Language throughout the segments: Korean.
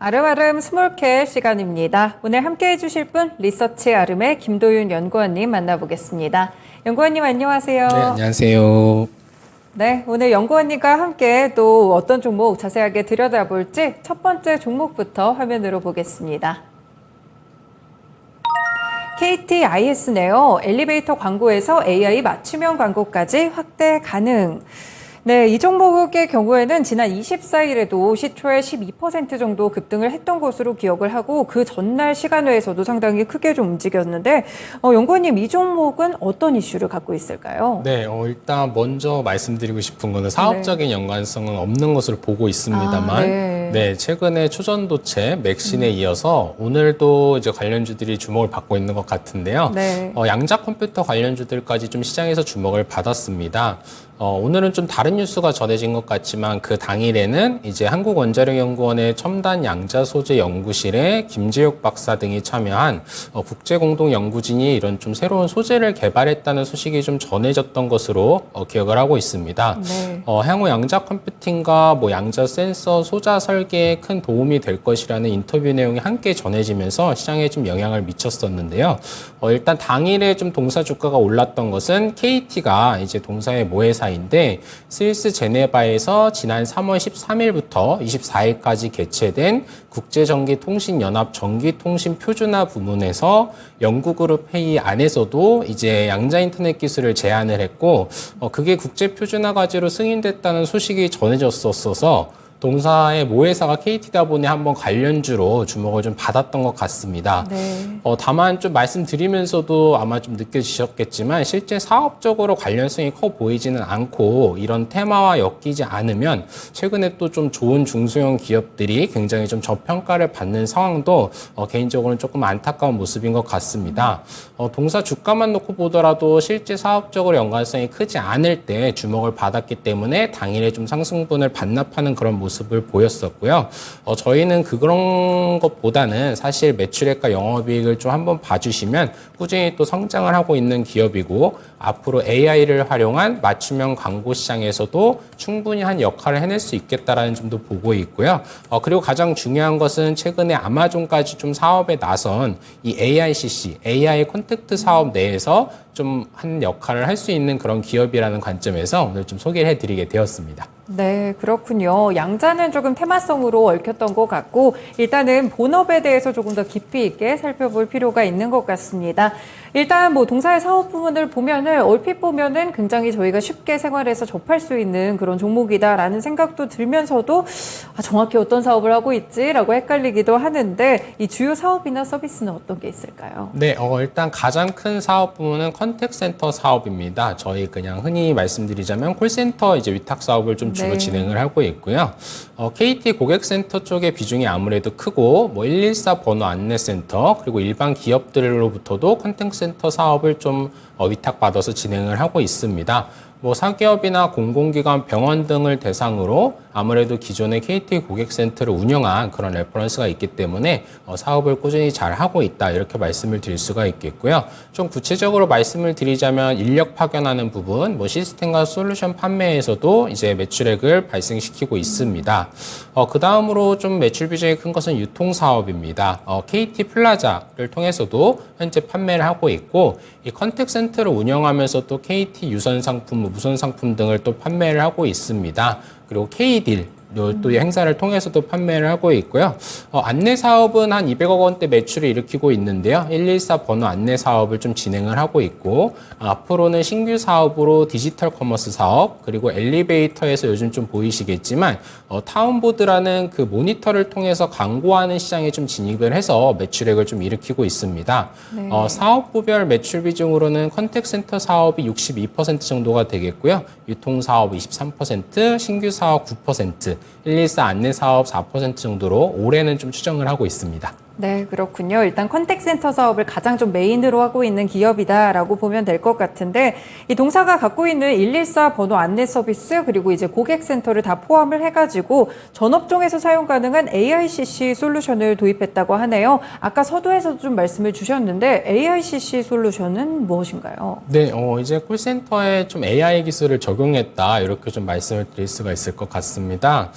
아름아름 스몰캡 시간입니다. 오늘 함께 해주실 분 리서치 아름의 김도윤 연구원님 만나보겠습니다. 연구원님 안녕하세요. 네, 안녕하세요. 네, 오늘 연구원님과 함께 또 어떤 종목 자세하게 들여다볼지 첫 번째 종목부터 화면으로 보겠습니다. KTIS네요. 엘리베이터 광고에서 AI 맞춤형 광고까지 확대 가능. 네, 이 종목의 경우에는 지난 24일에도 시초에 12% 정도 급등을 했던 것으로 기억을 하고 그 전날 시간외에서도 상당히 크게 좀 움직였는데 연구원님 이 종목은 어떤 이슈를 갖고 있을까요? 네, 일단 먼저 말씀드리고 싶은 거는 사업적인 연관성은 없는 것으로 보고 있습니다만 네, 최근에 초전도체 맥신에 이어서 오늘도 이제 관련주들이 주목을 받고 있는 것 같은데요. 네. 양자 컴퓨터 관련주들까지 좀 시장에서 주목을 받았습니다. 오늘은 좀 다른 뉴스가 전해진 것 같지만 그 당일에는 이제 한국원자력연구원의 첨단 양자 소재 연구실에 김재욱 박사 등이 참여한 국제공동연구진이 이런 좀 새로운 소재를 개발했다는 소식이 좀 전해졌던 것으로 기억을 하고 있습니다. 네. 향후 양자 컴퓨팅과 양자 센서 소자 설계에 큰 도움이 될 것이라는 인터뷰 내용이 함께 전해지면서 시장에 좀 영향을 미쳤었는데요. 일단 당일에 좀 동사 주가가 올랐던 것은 KT가 이제 동사의 모회사인데 스위스 제네바에서 지난 3월 13일부터 24일까지 개최된 국제전기통신연합 전기통신 표준화 부문에서 연구그룹 회의 안에서도 이제 양자 인터넷 기술을 제안을 했고 그게 국제 표준화 과제로 승인됐다는 소식이 전해졌었어서 동사의 모회사가 KT다 보니 한번 관련주로 주목을 좀 받았던 것 같습니다. 네. 다만 좀 말씀드리면서도 아마 좀 느껴지셨겠지만 실제 사업적으로 관련성이 커 보이지는 않고 이런 테마와 엮이지 않으면 최근에 또 좀 좋은 중소형 기업들이 굉장히 좀 저평가를 받는 상황도 개인적으로는 조금 안타까운 모습인 것 같습니다. 동사 주가만 놓고 보더라도 실제 사업적으로 연관성이 크지 않을 때 주목을 받았기 때문에 당일에 좀 상승분을 반납하는 그런 모습을 보였었고요. 저희는 그런 것보다는 사실 매출액과 영업이익을 좀 한번 봐주시면 꾸준히 또 성장을 하고 있는 기업이고 앞으로 AI를 활용한 맞춤형 광고 시장에서도 충분히 한 역할을 해낼 수 있겠다라는 점도 보고 있고요. 그리고 가장 중요한 것은 최근에 아마존까지 좀 사업에 나선 이 AICC, AI 콘택트 사업 내에서 좀 한 역할을 할 수 있는 그런 기업이라는 관점에서 오늘 좀 소개를 해드리게 되었습니다. 네, 그렇군요. 양자는 조금 테마성으로 얽혔던 것 같고 일단은 본업에 대해서 조금 더 깊이 있게 살펴볼 필요가 있는 것 같습니다. 일단 동사의 사업 부분을 보면은 얼핏 보면은 굉장히 저희가 쉽게 생활에서 접할 수 있는 그런 종목이다라는 생각도 들면서도 정확히 어떤 사업을 하고 있지라고 헷갈리기도 하는데 이 주요 사업이나 서비스는 어떤 게 있을까요? 네, 일단 가장 큰 사업 부문은 컨택센터 사업입니다. 저희 그냥 흔히 말씀드리자면 콜센터 이제 위탁 사업을 좀 주로 진행을 하고 있고요. KT 고객센터 쪽의 비중이 아무래도 크고 114 번호 안내센터 그리고 일반 기업들로부터도 컨택센터 사업을 좀 위탁받아서 진행을 하고 있습니다. 사기업이나 공공기관, 병원 등을 대상으로 아무래도 기존의 KT 고객센터를 운영한 그런 레퍼런스가 있기 때문에 사업을 꾸준히 잘 하고 있다 이렇게 말씀을 드릴 수가 있겠고요. 좀 구체적으로 말씀을 드리자면 인력 파견하는 부분, 시스템과 솔루션 판매에서도 이제 매출액을 발생시키고 있습니다. 그 다음으로 좀 매출 비중이 큰 것은 유통 사업입니다. KT 플라자를 통해서도 현재 판매를 하고 있고 이 컨택센터를 운영하면서 또 KT 유선 상품, 무선 상품 등을 또 판매를 하고 있습니다. 그리고 K딜 또 행사를 통해서도 판매를 하고 있고요. 안내 사업은 한 200억 원대 매출을 일으키고 있는데요. 114 번호 안내 사업을 좀 진행을 하고 있고 앞으로는 신규 사업으로 디지털 커머스 사업 그리고 엘리베이터에서 요즘 좀 보이시겠지만 타운보드라는 그 모니터를 통해서 광고하는 시장에 좀 진입을 해서 매출액을 좀 일으키고 있습니다. 네. 사업부별 매출 비중으로는 컨택센터 사업이 62% 정도가 되겠고요. 유통 사업 23%, 신규 사업 9%, 114 안내 사업 4% 정도로 올해는 좀 추정을 하고 있습니다. 네, 그렇군요. 일단 컨택센터 사업을 가장 좀 메인으로 하고 있는 기업이다라고 보면 될 것 같은데 이 동사가 갖고 있는 114 번호 안내 서비스 그리고 이제 고객센터를 다 포함을 해가지고 전업종에서 사용 가능한 AICC 솔루션을 도입했다고 하네요. 아까 서두에서도 좀 말씀을 주셨는데 AICC 솔루션은 무엇인가요? 네, 이제 콜센터에 좀 AI 기술을 적용했다 이렇게 좀 말씀을 드릴 수가 있을 것 같습니다.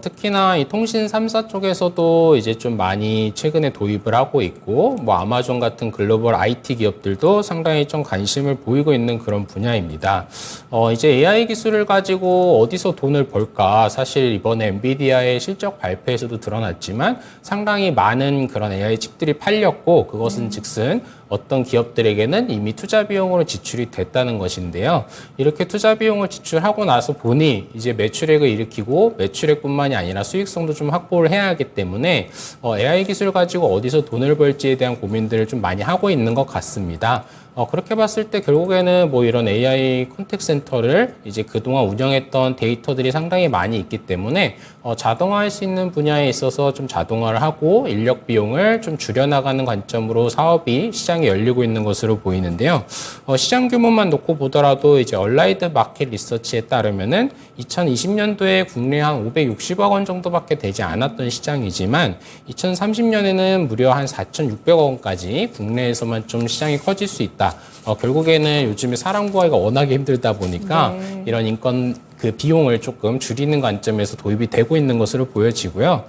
특히나 이 통신 3사 쪽에서도 이제 좀 많이 최근에 도입을 하고 있고 뭐 아마존 같은 글로벌 IT 기업들도 상당히 좀 관심을 보이고 있는 그런 분야입니다. 이제 AI 기술을 가지고 어디서 돈을 벌까 사실 이번에 엔비디아의 실적 발표에서도 드러났지만 상당히 많은 그런 AI 칩들이 팔렸고 그것은 즉슨 어떤 기업들에게는 이미 투자 비용으로 지출이 됐다는 것인데요. 이렇게 투자 비용을 지출하고 나서 보니 이제 매출액을 일으키고 매출액뿐만이 아니라 수익성도 좀 확보를 해야 하기 때문에 AI 기술 가지고 어디서 돈을 벌지에 대한 고민들을 좀 많이 하고 있는 것 같습니다. 그렇게 봤을 때 결국에는 뭐 이런 AI 컨택센터를 이제 그동안 운영했던 데이터들이 상당히 많이 있기 때문에 자동화할 수 있는 분야에 있어서 좀 자동화를 하고 인력 비용을 좀 줄여나가는 관점으로 사업이 시장에 열리고 있는 것으로 보이는데요. 시장 규모만 놓고 보더라도 이제 얼라이드 마켓 리서치에 따르면은 2020년도에 국내 한 560억 원 정도밖에 되지 않았던 시장이지만 2030년에는 무려 한 4,600억 원까지 국내에서만 좀 시장이 커질 수 있다. 결국에는 요즘에 사람 구하기가 워낙에 힘들다 보니까 이런 인건 그 비용을 조금 줄이는 관점에서 도입이 되고 있는 것으로 보여지고요.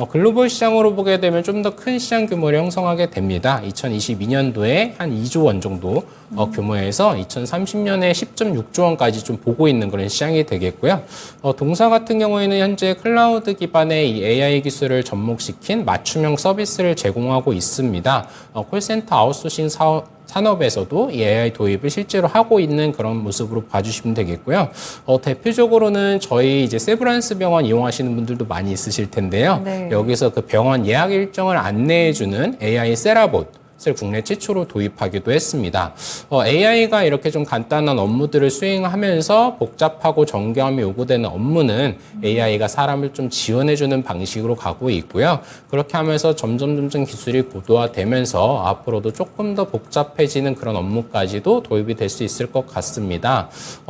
글로벌 시장으로 보게 되면 좀 더 큰 시장 규모를 형성하게 됩니다. 2022년도에 한 2조 원 정도 규모에서 2030년에 10.6조 원까지 좀 보고 있는 그런 시장이 되겠고요. 동사 같은 경우에는 현재 클라우드 기반의 이 AI 기술을 접목시킨 맞춤형 서비스를 제공하고 있습니다. 콜센터 아웃소싱 산업에서도 이 AI 도입을 실제로 하고 있는 그런 모습으로 봐주시면 되겠고요. 대표적으로는 저희 이제 세브란스 병원 이용하시는 분들도 많이 있으실 텐데요. 네. 여기서 그 병원 예약 일정을 안내해주는 AI 세라봇 을 국내 최초로 도입하기도 했습니다. AI가 이렇게 좀 간단한 업무들을 수행하면서 복잡하고 정교함이 요구되는 업무는 AI가 사람을 좀 지원해주는 방식으로 가고 있고요. 그렇게 하면서 점점 기술이 고도화되면서 앞으로도 조금 더 복잡해지는 그런 업무까지도 도입이 될 수 있을 것 같습니다.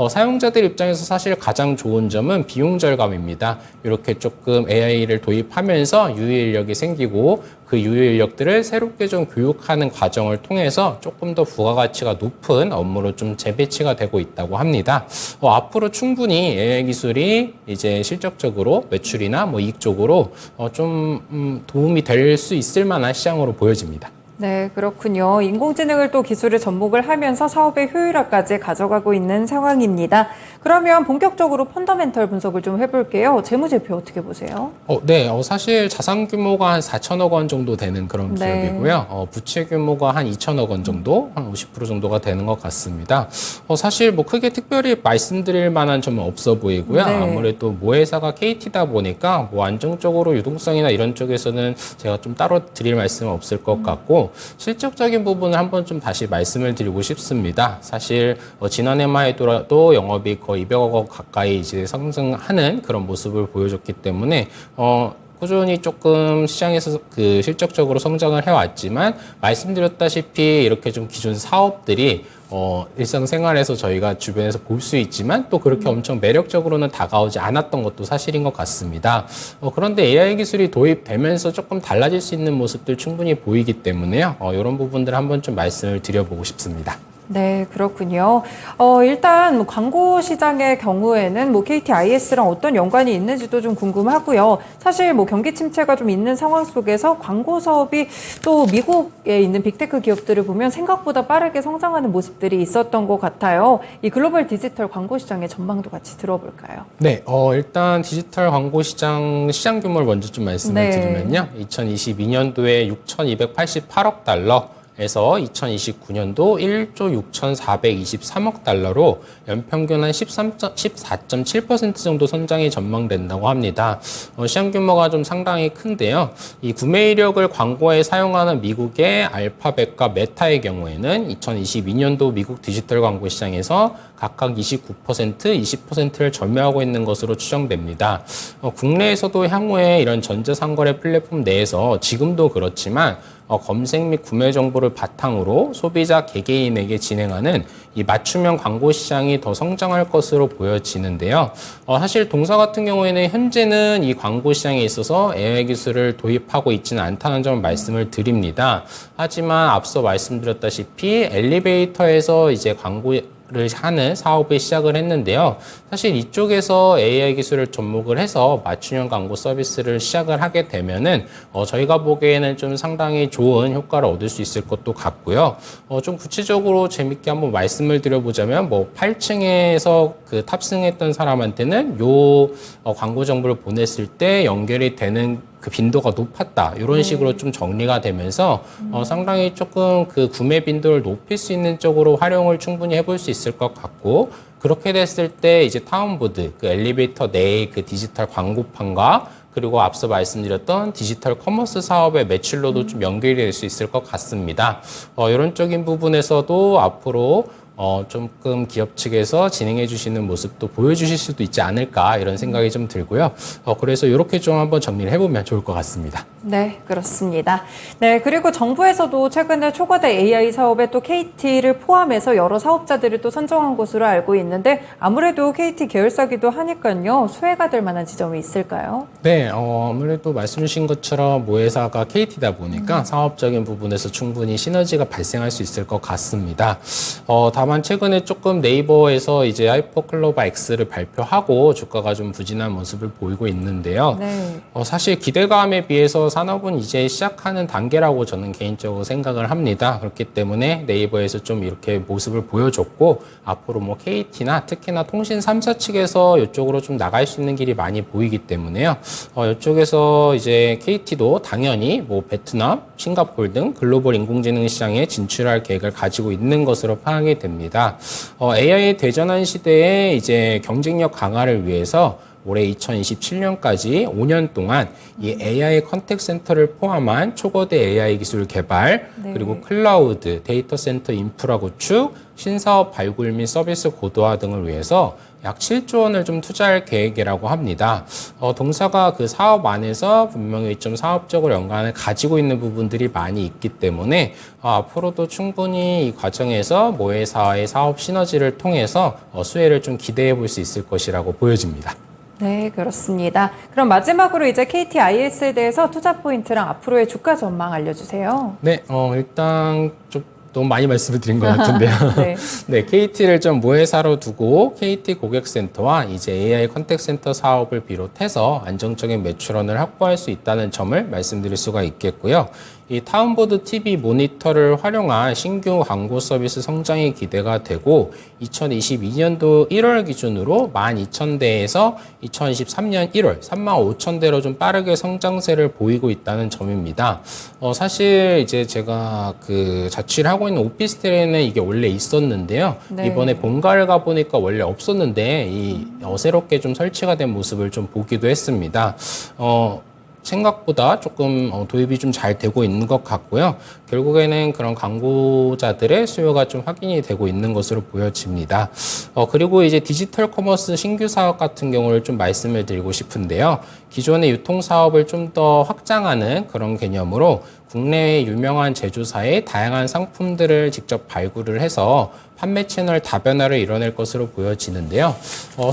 사용자들 입장에서 사실 가장 좋은 점은 비용 절감입니다. 이렇게 조금 AI를 도입하면서 유효 인력이 생기고 그 유효 인력들을 새롭게 좀 교육하는 과정을 통해서 조금 더 부가가치가 높은 업무로 좀 재배치가 되고 있다고 합니다. 앞으로 충분히 AI 기술이 이제 실적적으로 매출이나 뭐 이익 쪽으로 좀 도움이 될 수 있을 만한 시장으로 보여집니다. 네, 그렇군요. 인공지능을 또 기술을 접목을 하면서 사업의 효율화까지 가져가고 있는 상황입니다. 그러면 본격적으로 펀더멘털 분석을 좀 해볼게요. 재무제표 어떻게 보세요? 네, 사실 자산 규모가 한 4천억 원 정도 되는 그런 네. 기업이고요. 부채 규모가 한 2천억 원 정도, 한 50% 정도가 되는 것 같습니다. 사실 뭐 크게 특별히 말씀드릴 만한 점은 없어 보이고요. 네. 아무래도 모회사가 KT다 보니까 뭐 안정적으로 유동성이나 이런 쪽에서는 제가 좀 따로 드릴 말씀은 없을 것 같고 실적적인 부분을 한번 좀 다시 말씀을 드리고 싶습니다. 사실 지난해만 해도 영업이 거의 200억 원 가까이 이제 상승하는 그런 모습을 보여줬기 때문에 꾸준히 조금 시장에서 그 실적적으로 성장을 해왔지만 말씀드렸다시피 이렇게 좀 기존 사업들이 일상생활에서 저희가 주변에서 볼 수 있지만 또 그렇게 엄청 매력적으로는 다가오지 않았던 것도 사실인 것 같습니다. 그런데 AI 기술이 도입되면서 조금 달라질 수 있는 모습들 충분히 보이기 때문에요. 이런 부분들 한번 좀 말씀을 드려보고 싶습니다. 네, 그렇군요. 일단 광고 시장의 경우에는 뭐 KTIS랑 어떤 연관이 있는지도 좀 궁금하고요. 사실 뭐 경기 침체가 좀 있는 상황 속에서 광고 사업이 또 미국에 있는 빅테크 기업들을 보면 생각보다 빠르게 성장하는 모습들이 있었던 것 같아요. 이 글로벌 디지털 광고 시장의 전망도 같이 들어볼까요? 네, 일단 디지털 광고 시장 규모를 먼저 좀 말씀을 네. 드리면요. 2022년도에 6,288억 달러, 에서 2029년도 1조 6,423억 달러로 연평균 한 14.7% 정도 성장이 전망된다고 합니다. 시장 규모가 좀 상당히 큰데요. 이 구매 이력을 광고에 사용하는 미국의 알파벳과 메타의 경우에는 2022년도 미국 디지털 광고 시장에서 각각 29%, 20%를 점유하고 있는 것으로 추정됩니다. 국내에서도 향후에 이런 전자상거래 플랫폼 내에서 지금도 그렇지만 검색 및 구매 정보를 바탕으로 소비자 개개인에게 진행하는 이 맞춤형 광고 시장이 더 성장할 것으로 보여지는데요. 사실 동사 같은 경우에는 현재는 이 광고 시장에 있어서 AI 기술을 도입하고 있지는 않다는 점을 말씀을 드립니다. 하지만 앞서 말씀드렸다시피 엘리베이터에서 이제 광고를 하는 사업을 시작을 했는데요. 사실 이쪽에서 AI 기술을 접목을 해서 맞춤형 광고 서비스를 시작을 하게 되면은 저희가 보기에는 좀 상당히 좋은 효과를 얻을 수 있을 것도 같고요. 좀 구체적으로 재밌게 한번 말씀을 드려보자면 8층에서 그 탑승했던 사람한테는 요 광고 정보를 보냈을 때 연결이 되는 그 빈도가 높았다. 이런 식으로 좀 정리가 되면서 상당히 조금 그 구매 빈도를 높일 수 있는 쪽으로 활용을 충분히 해볼 수 있을 것 같고, 그렇게 됐을 때 이제 타운보드, 그 엘리베이터 내의 그 디지털 광고판과 그리고 앞서 말씀드렸던 디지털 커머스 사업의 매출로도 좀 연결이 될 수 있을 것 같습니다. 이런 쪽인 부분에서도 앞으로 조금 기업 측에서 진행해 주시는 모습도 보여주실 수도 있지 않을까 이런 생각이 좀 들고요. 그래서 이렇게 좀 한번 정리를 해보면 좋을 것 같습니다. 네, 그렇습니다. 네, 그리고 정부에서도 최근에 초거대 AI 사업에 또 KT를 포함해서 여러 사업자들을 또 선정한 것으로 알고 있는데 아무래도 KT 계열사기도 하니까요. 수혜가 될 만한 지점이 있을까요? 네, 아무래도 말씀 주신 것처럼 모회사가 KT다 보니까 사업적인 부분에서 충분히 시너지가 발생할 수 있을 것 같습니다. 다만 최근에 조금 네이버에서 이제 하이퍼클로바 X를 발표하고 주가가 좀 부진한 모습을 보이고 있는데요. 네. 사실 기대감에 비해서 산업은 이제 시작하는 단계라고 저는 개인적으로 생각을 합니다. 그렇기 때문에 네이버에서 좀 이렇게 모습을 보여줬고 앞으로 뭐 KT나 특히나 통신 3사 측에서 이쪽으로 좀 나갈 수 있는 길이 많이 보이기 때문에요. 이쪽에서 이제 KT도 당연히 뭐 베트남, 싱가포르 등 글로벌 인공지능 시장에 진출할 계획을 가지고 있는 것으로 파악이 됩니다. AI 대전환 시대에 이제 경쟁력 강화를 위해서 올해 2027년까지 5년 동안 이 AI 컨택 센터를 포함한 초거대 AI 기술 개발, 네. 그리고 클라우드, 데이터 센터 인프라 구축, 신사업 발굴 및 서비스 고도화 등을 위해서 약 7조 원을 좀 투자할 계획이라고 합니다. 동사가 그 사업 안에서 분명히 좀 사업적으로 연관을 가지고 있는 부분들이 많이 있기 때문에 앞으로도 충분히 이 과정에서 모회사의 사업 시너지를 통해서 수혜를 좀 기대해 볼 수 있을 것이라고 보여집니다. 네, 그렇습니다. 그럼 마지막으로 이제 KTIS에 대해서 투자 포인트랑 앞으로의 주가 전망 알려주세요. 네, 일단 좀 너무 많이 말씀을 드린 것 같은데요. 네. 네, KT를 좀 모회사로 두고 KT 고객센터와 이제 AI 컨택센터 사업을 비롯해서 안정적인 매출원을 확보할 수 있다는 점을 말씀드릴 수가 있겠고요. 이 타운보드 TV 모니터를 활용한 신규 광고 서비스 성장이 기대가 되고 2022년도 1월 기준으로 12,000대에서 2023년 1월 35,000대로 좀 빠르게 성장세를 보이고 있다는 점입니다. 사실 이제 제가 그 자취를 하고 있는 오피스텔에는 이게 원래 있었는데요. 네. 이번에 본가를 가보니까 원래 없었는데 이 새롭게 좀 설치가 된 모습을 좀 보기도 했습니다. 생각보다 조금 도입이 좀 잘 되고 있는 것 같고요. 결국에는 그런 광고자들의 수요가 좀 확인이 되고 있는 것으로 보여집니다. 그리고 이제 디지털 커머스 신규 사업 같은 경우를 좀 말씀을 드리고 싶은데요. 기존의 유통 사업을 좀 더 확장하는 그런 개념으로 국내의 유명한 제조사의 다양한 상품들을 직접 발굴을 해서 판매 채널 다변화를 이뤄낼 것으로 보여지는데요.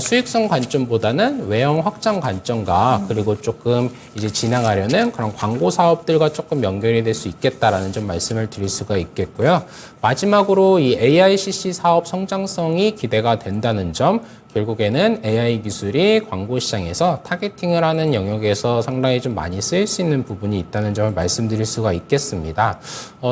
수익성 관점보다는 외형 확장 관점과 그리고 조금 이제 진행하려는 그런 광고 사업들과 조금 연결이 될 수 있겠다라는 좀 말씀을 드릴 수가 있겠고요. 마지막으로 이 AICC 사업 성장성이 기대가 된다는 점, 결국에는 AI 기술이 광고 시장에서 타겟팅을 하는 영역에서 상당히 좀 많이 쓰일 수 있는 부분이 있다는 점을 말씀드릴 수가 있겠습니다.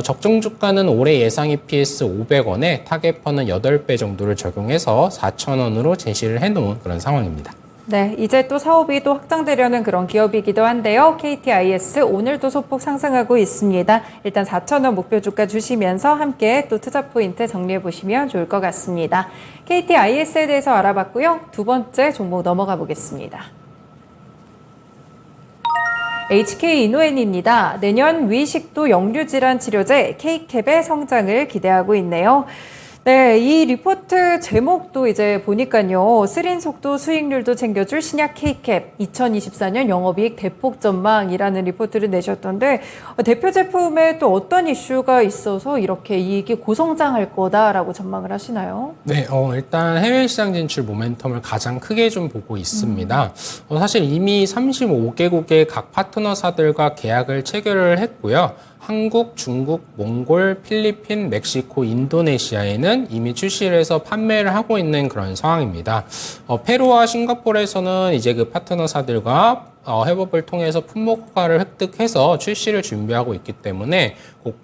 적정 주가는 올해 예상 EPS 500원에 타겟퍼는 8배 정도를 적용해서 4,000원으로 제시를 해놓은 그런 상황입니다. 네, 이제 또 사업이 또 확장되려는 그런 기업이기도 한데요. KTIS 오늘도 소폭 상승하고 있습니다. 일단 4,000원 목표 주가 주시면서 함께 또 투자 포인트 정리해 보시면 좋을 것 같습니다. KTIS에 대해서 알아봤고요. 두 번째 종목 넘어가 보겠습니다. HK이노엔입니다. 내년 위식도 역류질환 치료제 K캡의 성장을 기대하고 있네요. 네, 이 리포트 제목도 이제 보니까요. 쓰린 속도 수익률도 챙겨줄 신약 K캡 2024년 영업이익 대폭 전망이라는 리포트를 내셨던데 대표 제품에 또 어떤 이슈가 있어서 이렇게 이익이 고성장할 거다라고 전망을 하시나요? 네, 일단 해외 시장 진출 모멘텀을 가장 크게 좀 보고 있습니다. 사실 이미 35개국의 각 파트너사들과 계약을 체결을 했고요. 한국, 중국, 몽골, 필리핀, 멕시코, 인도네시아에는 이미 출시를 해서 판매를 하고 있는 그런 상황입니다. 페루와 싱가포르에서는 이제 그 파트너사들과 협업을 통해서 품목 허가를 획득해서 출시를 준비하고 있기 때문에 곧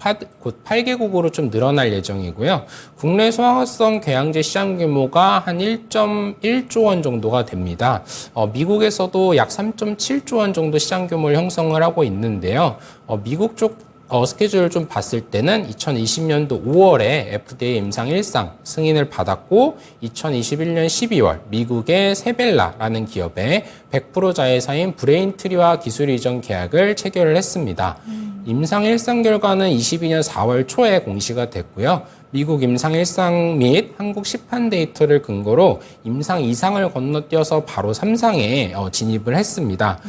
8개국으로 좀 늘어날 예정이고요. 국내 소화성 궤양제 시장 규모가 한 1.1조 원 정도가 됩니다. 미국에서도 약 3.7조 원 정도 시장 규모를 형성을 하고 있는데요. 미국 쪽 스케줄을 좀 봤을 때는 2020년도 5월에 FDA 임상 1상 승인을 받았고 2021년 12월 미국의 세벨라라는 기업에 100% 자회사인 브레인트리와 기술 이전 계약을 체결을 했습니다. 임상 1상 결과는 22년 4월 초에 공시가 됐고요. 미국 임상 1상 및 한국 시판 데이터를 근거로 임상 2상을 건너뛰어서 바로 3상에 진입을 했습니다.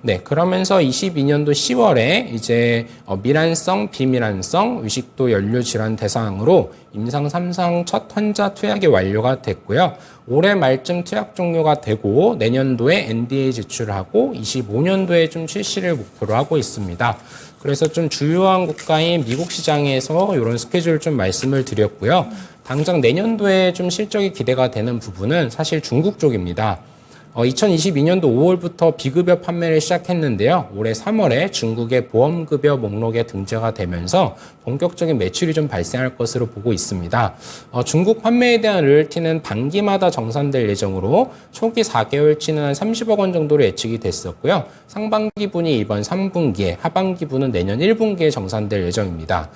네, 그러면서 22년도 10월에 이제 미란성, 비미란성 위식도 연료 질환 대상으로 임상 3상 첫 환자 투약이 완료가 됐고요. 올해 말쯤 투약 종료가 되고 내년도에 NDA 제출을 하고 25년도에 좀 출시를 목표로 하고 있습니다. 그래서 좀 주요한 국가인 미국 시장에서 이런 스케줄을 좀 말씀을 드렸고요. 당장 내년도에 좀 실적이 기대가 되는 부분은 사실 중국 쪽입니다. 2022년도 5월부터 비급여 판매를 시작했는데요. 올해 3월에 중국의 보험급여 목록에 등재가 되면서 본격적인 매출이 좀 발생할 것으로 보고 있습니다. 중국 판매에 대한 로열티는 반기마다 정산될 예정으로 초기 4개월치는 한 30억 원 정도로 예측이 됐었고요. 상반기분이 이번 3분기에, 하반기분은 내년 1분기에 정산될 예정입니다.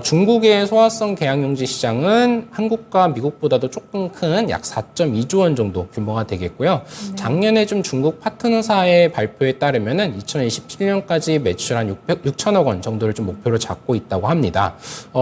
중국의 소화성 궤양용지 시장은 한국과 미국보다도 조금 큰 약 4.2조 원 정도 규모가 되겠고요. 작년에 좀 중국 파트너사의 발표에 따르면은 2027년까지 매출 한 6천억 원 정도를 좀 목표로 잡고 있다고 합니다.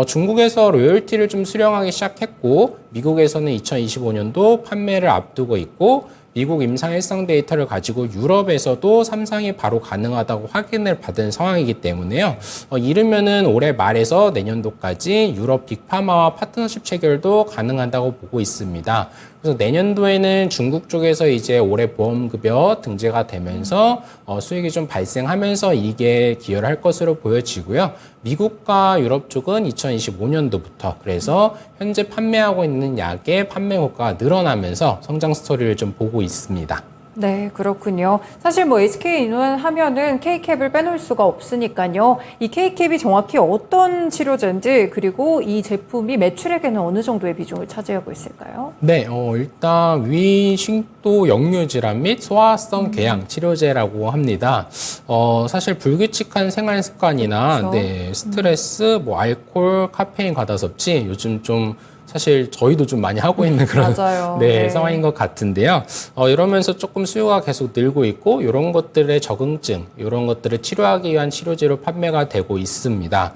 중국에서 로열티를 좀 수령하기 시작했고, 미국에서는 2025년도 판매를 앞두고 있고, 미국 임상 1상 데이터를 가지고 유럽에서도 3상이 바로 가능하다고 확인을 받은 상황이기 때문에요. 이르면은 올해 말에서 내년도까지 유럽 빅파마와 파트너십 체결도 가능하다고 보고 있습니다. 그래서 내년도에는 중국 쪽에서 이제 올해 보험급여 등재가 되면서 수익이 좀 발생하면서 이게 기여를 할 것으로 보여지고요. 미국과 유럽 쪽은 2025년도부터 그래서 현재 판매하고 있는 약의 판매 효과가 늘어나면서 성장 스토리를 좀 보고 있습니다. 네, 그렇군요. 사실 뭐 SK인원 하면은 K캡을 빼놓을 수가 없으니까요. 이 K캡이 정확히 어떤 치료제인지 그리고 이 제품이 매출액에는 어느 정도의 비중을 차지하고 있을까요? 네, 일단 위식도 역류 질환 및 소화성 궤양 치료제라고 합니다. 사실 불규칙한 생활 습관이나 그렇죠. 네, 스트레스, 뭐 알코올, 카페인 과다 섭취 요즘 좀 사실 저희도 좀 많이 하고 있는 그런 맞아요. 네, 상황인 것 같은데요. 이러면서 조금 수요가 계속 늘고 있고 이런 것들의 적응증, 이런 것들을 치료하기 위한 치료제로 판매가 되고 있습니다.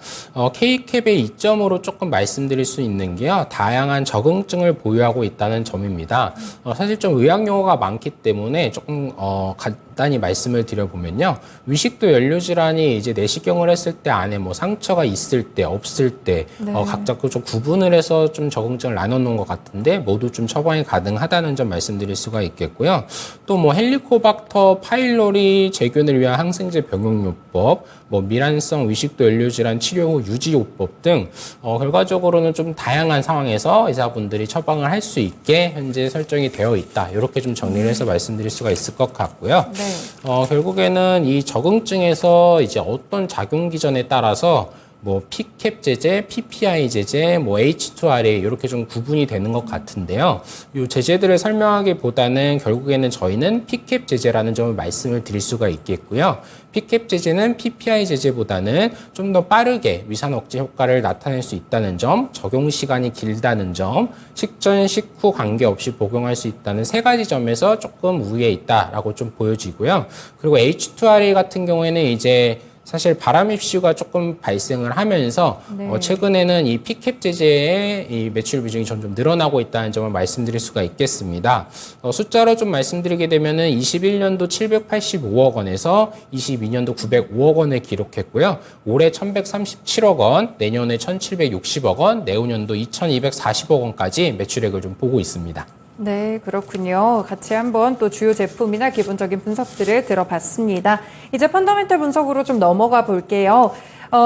K캡의 이점으로 조금 말씀드릴 수 있는 게요. 다양한 적응증을 보유하고 있다는 점입니다. 사실 좀 의학 용어가 많기 때문에 조금 간단히 말씀을 드려보면요. 위식도 연료 질환이 이제 내시경을 했을 때 안에 뭐 상처가 있을 때, 없을 때 네. 각자 좀 구분을 해서 좀 적응증을 나눠놓은 것 같은데 모두 좀 처방이 가능하다는 점 말씀드릴 수가 있겠고요. 또 뭐 헬리코박터 파일로리 제균을 위한 항생제 병용요법, 뭐 미란성 위식도 연료 질환 치료 후 유지요법 등 결과적으로는 좀 다양한 상황에서 의사분들이 처방을 할 수 있게 현재 설정이 되어 있다. 이렇게 좀 정리를 해서 말씀드릴 수가 있을 것 같고요. 네. 결국에는 이 적응증에서 이제 어떤 작용 기전에 따라서 뭐 P캡 제재, PPI 제재, 뭐 H2RA 이렇게 좀 구분이 되는 것 같은데요. 이 제재들을 설명하기보다는 결국에는 저희는 P캡 제재라는 점을 말씀을 드릴 수가 있겠고요. P캡 제재는 PPI 제재보다는 좀 더 빠르게 위산 억제 효과를 나타낼 수 있다는 점, 적용 시간이 길다는 점, 식전, 식후 관계없이 복용할 수 있다는 세 가지 점에서 조금 우위에 있다라고 좀 보여지고요. 그리고 H2RA 같은 경우에는 이제 사실 바람 입시가 조금 발생을 하면서 네. 최근에는 이 P캡 제재의 이 매출 비중이 점점 늘어나고 있다는 점을 말씀드릴 수가 있겠습니다. 숫자로 좀 말씀드리게 되면은 21년도 785억 원에서 22년도 905억 원을 기록했고요. 올해 1137억 원, 내년에 1760억 원, 내후년도 2240억 원까지 매출액을 좀 보고 있습니다. 네, 그렇군요. 같이 한번 또 주요 제품이나 기본적인 분석들을 들어봤습니다. 이제 펀더멘털 분석으로 좀 넘어가 볼게요.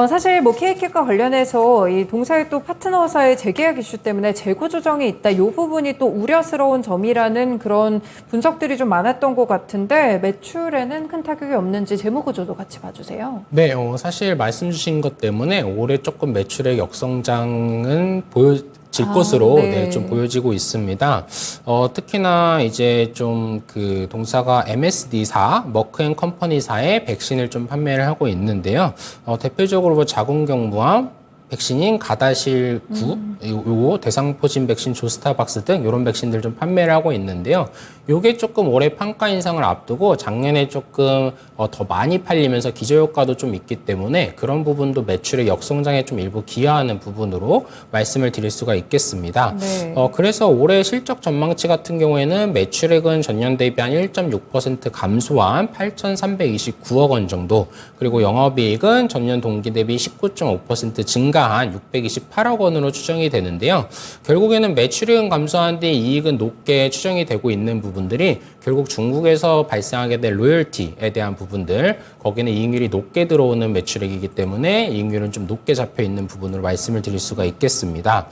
사실 뭐 K캡과 관련해서 이 동사의 또 파트너사의 재계약 이슈 때문에 재고 조정이 있다. 이 부분이 또 우려스러운 점이라는 그런 분석들이 좀 많았던 것 같은데 매출에는 큰 타격이 없는지 재무 구조도 같이 봐주세요. 네, 사실 말씀 주신 것 때문에 올해 조금 매출의 역성장은 질 것으로 네. 좀 보여지고 있습니다. 특히나 이제 좀 그 동사가 MSD사, 머크앤컴퍼니사의 백신을 좀 판매를 하고 있는데요. 대표적으로 뭐 자궁경부암 백신인 가다실 9, 요거 대상포진 백신 조스타박스 등 이런 백신들 좀 판매를 하고 있는데요. 요게 조금 올해 판가 인상을 앞두고 작년에 조금 더 많이 팔리면서 기저효과도 좀 있기 때문에 그런 부분도 매출의 역성장에 좀 일부 기여하는 부분으로 말씀을 드릴 수가 있겠습니다. 네. 그래서 올해 실적 전망치 같은 경우에는 매출액은 전년 대비 한 1.6% 감소한 8,329억 원 정도, 그리고 영업이익은 전년 동기 대비 19.5% 증가한 628억 원으로 추정이 되는데요. 결국에는 매출액은 감소한데 이익은 높게 추정이 되고 있는 부분들이 결국 중국에서 발생하게 될 로열티에 대한 부분들, 거기는 이익률이 높게 들어오는 매출액이기 때문에 이익률은 좀 높게 잡혀 있는 부분으로 말씀을 드릴 수가 있겠습니다.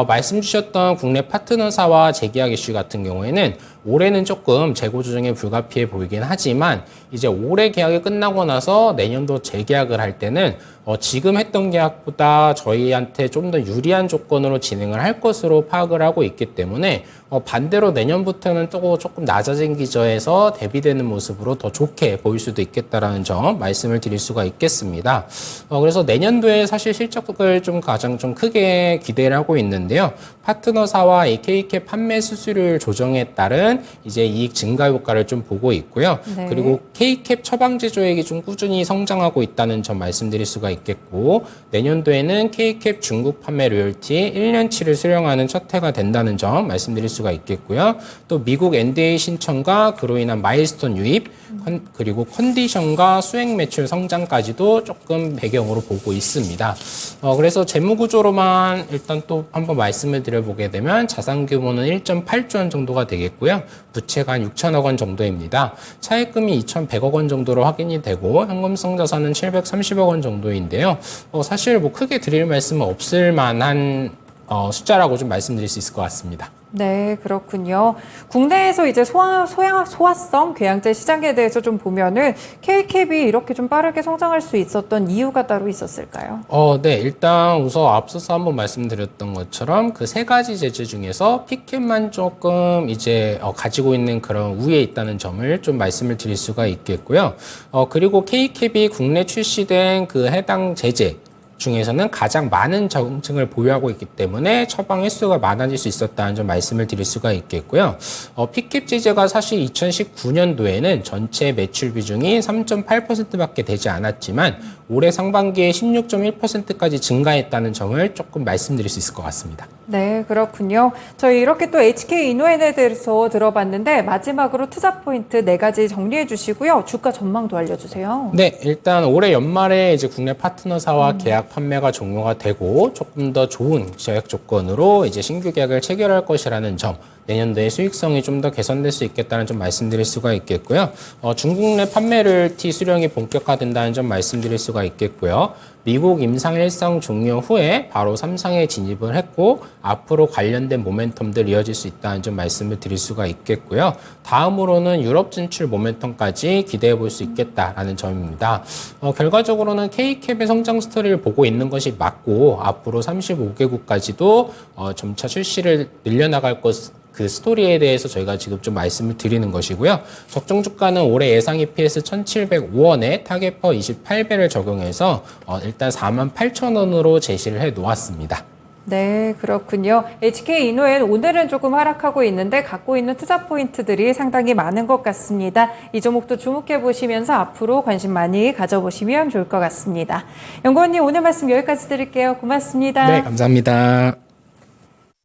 말씀 주셨던 국내 파트너사와 재계약 이슈 같은 경우에는 올해는 조금 재고 조정에 불가피해 보이긴 하지만 이제 올해 계약이 끝나고 나서 내년도 재계약을 할 때는 지금 했던 계약보다 저희한테 좀 더 유리한 조건으로 진행을 할 것으로 파악을 하고 있기 때문에 반대로 내년부터는 또 조금 낮아진 기저에서 대비되는 모습으로 더 좋게 보일 수도 있겠다라는 점 말씀을 드릴 수가 있겠습니다. 그래서 내년도에 사실 실적을 좀 가장 좀 크게 기대를 하고 있는데요. 파트너사와 K캡 판매 수수료율 조정에 따른 이제 이익 증가 효과를 좀 보고 있고요. 네. 그리고 K캡 처방제조액이 좀 꾸준히 성장하고 있다는 점 말씀드릴 수가 있겠고, 내년도에는 K캡 중국 판매 로열티 1년치를 수령하는 첫 해가 된다는 점 말씀드릴 수가 있겠고요. 또 미국 NDA 신청과 그로 인한 마일스톤 유입, 그리고 컨디션과 수행 매출 성장까지도 조금 배경으로 보고 있습니다. 그래서 재무 구조로만 일단 또 한번 말씀을 드려보게 되면 자산 규모는 1.8조 원 정도가 되겠고요. 부채가 한 6천억 원 정도입니다. 차입금이 2,100억 원 정도로 확인이 되고 현금성 자산은 730억 원 정도인데요. 사실 뭐 크게 드릴 말씀은 없을 만한 숫자라고 좀 말씀드릴 수 있을 것 같습니다. 네, 그렇군요. 국내에서 이제 소화성 궤양제 시장에 대해서 좀 보면은 K캡이 이렇게 좀 빠르게 성장할 수 있었던 이유가 따로 있었을까요? 네. 일단 우선 앞서서 한번 말씀드렸던 것처럼 그 세 가지 제재 중에서 P캡만 조금 이제 가지고 있는 그런 우위에 있다는 점을 좀 말씀을 드릴 수가 있겠고요. 그리고 K캡이 국내 출시된 그 해당 제재 중에서는 가장 많은 적응증을 보유하고 있기 때문에 처방 횟수가 많아질 수 있었다는 점 말씀을 드릴 수가 있겠고요. P캡 제재가 사실 2019년도에는 전체 매출 비중이 3.8%밖에 되지 않았지만 올해 상반기에 16.1%까지 증가했다는 점을 조금 말씀드릴 수 있을 것 같습니다. 네, 그렇군요. 저희 이렇게 또 HK 이노엔에 대해서 들어봤는데 마지막으로 투자 포인트 4가지 정리해 주시고요. 주가 전망도 알려주세요. 네, 일단 올해 연말에 이제 국내 파트너사와 계약 판매가 종료가 되고 조금 더 좋은 계약 조건으로 이제 신규 계약을 체결할 것이라는 점, 내년도에 수익성이 좀 더 개선될 수 있겠다는 점 말씀드릴 수가 있겠고요. 중국 내 판매를 티 수령이 본격화된다는 점 말씀드릴 수가 있겠고요. 미국 임상 1상 종료 후에 바로 3상에 진입을 했고 앞으로 관련된 모멘텀들 이어질 수 있다는 점 말씀을 드릴 수가 있겠고요. 다음으로는 유럽 진출 모멘텀까지 기대해 볼 수 있겠다라는 점입니다. 결과적으로는 K캡의 성장 스토리를 보고 있는 것이 맞고 앞으로 35개국까지도 점차 출시를 늘려나갈 그 스토리에 대해서 저희가 지금 좀 말씀을 드리는 것이고요. 적정 주가는 올해 예상 EPS 1,705원에 타겟퍼 28배를 적용해서 일단 48,000원으로 제시를 해 놓았습니다. 네, 그렇군요. HK이노엔 오늘은 조금 하락하고 있는데 갖고 있는 투자 포인트들이 상당히 많은 것 같습니다. 이 종목도 주목해 보시면서 앞으로 관심 많이 가져보시면 좋을 것 같습니다. 연구원님 오늘 말씀 여기까지 드릴게요. 고맙습니다. 네, 감사합니다.